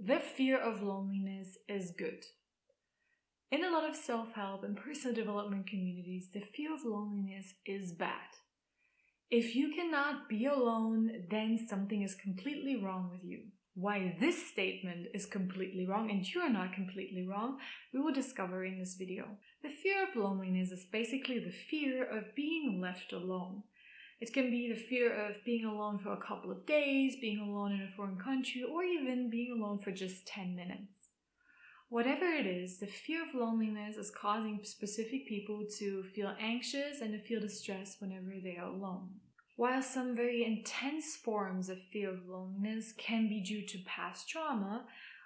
The fear of loneliness is good. In a lot of self-help and personal development communities, the fear of loneliness is bad. If you cannot be alone, then something is completely wrong with you. Why this statement is completely wrong and you're not completely wrong, we will discover in this video. The fear of loneliness is basically the fear of being left alone. It can be the fear of being alone for a couple of days, being alone in a foreign country, or even being alone for just 10 minutes. Whatever it is, the fear of loneliness is causing specific people to feel anxious and to feel distressed whenever they are alone. While some very intense forms of fear of loneliness can be due to past trauma,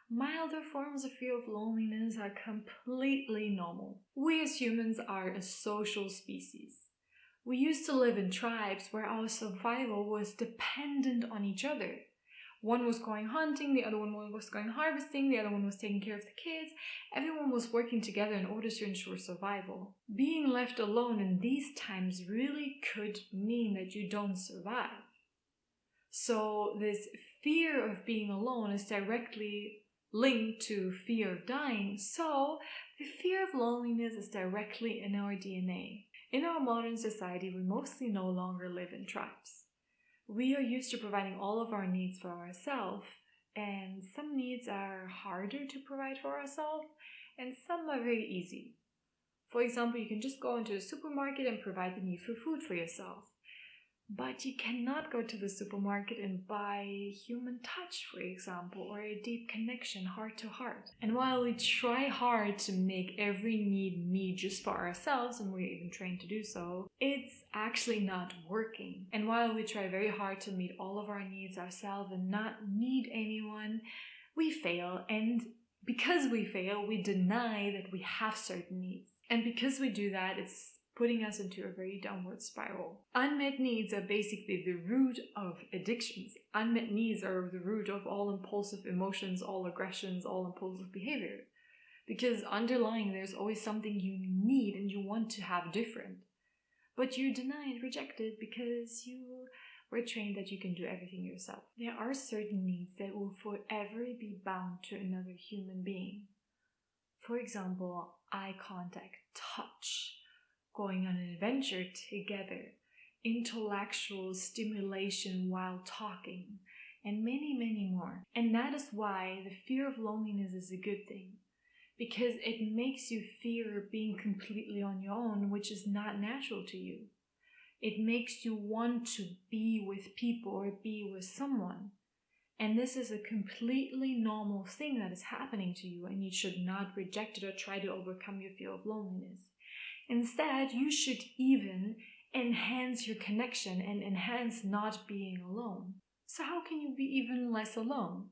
milder forms of fear of loneliness are completely normal. We as humans are a social species. We used to live in tribes where our survival was dependent on each other. One was going hunting, the other one was going harvesting, the other one was taking care of the kids. Everyone was working together in order to ensure survival. Being left alone in these times really could mean that you don't survive. So this fear of being alone is directly linked to fear of dying. So the fear of loneliness is directly in our DNA. In our modern society, we mostly no longer live in tribes. We are used to providing all of our needs for ourselves, and some needs are harder to provide for ourselves, and some are very easy. For example, you can just go into the supermarket and provide the need for food for yourself. But you cannot go to the supermarket and buy human touch, for example, or a deep connection heart to heart. And while we try hard to make every need meet just for ourselves, and we're even trained to do so, it's actually not working. And while we try very hard to meet all of our needs ourselves and not need anyone, we fail. And because we fail, we deny that we have certain needs. And because we do that, it's putting us into a very downward spiral. Unmet needs are basically the root of addictions. Unmet needs are the root of all impulsive emotions, all aggressions, all impulsive behavior. Because underlying there's always something you need and you want to have different. But you deny and reject it because you were trained that you can do everything yourself. There are certain needs that will forever be bound to another human being. For example, eye contact, touch, going on an adventure together, intellectual stimulation while talking, and many, many more. And that is why the fear of loneliness is a good thing, because it makes you fear being completely on your own, which is not natural to you. It makes you want to be with people or be with someone. And this is a completely normal thing that is happening to you, and you should not reject it or try to overcome your fear of loneliness. Instead, you should even enhance your connection and enhance not being alone. So how can you be even less alone?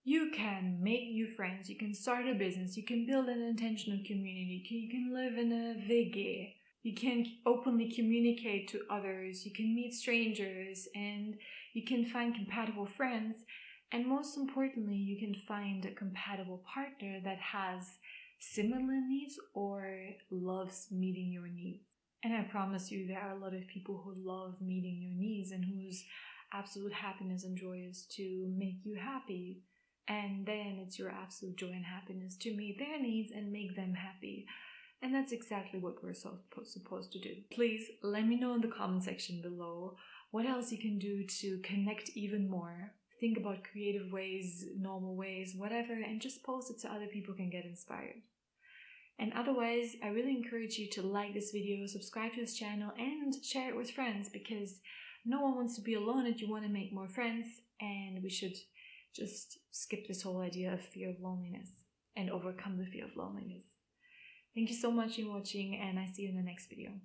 You can make new friends, you can start a business, you can build an intentional community, you can live in a VG, you can openly communicate to others, you can meet strangers, and you can find compatible friends, and most importantly, you can find a compatible partner that has similar needs or loves meeting your needs. And I promise you, there are a lot of people who love meeting your needs and whose absolute happiness and joy is to make you happy. And then it's your absolute joy and happiness to meet their needs and make them happy. And that's exactly what we're supposed to do. Please let me know in the comment section below what else you can do to connect even more. Think about creative ways, normal ways, whatever, and just post it so other people can get inspired. And otherwise, I really encourage you to like this video, subscribe to this channel, and share it with friends, because no one wants to be alone and you want to make more friends, and we should just skip this whole idea of fear of loneliness and overcome the fear of loneliness. Thank you so much for watching, and I see you in the next video.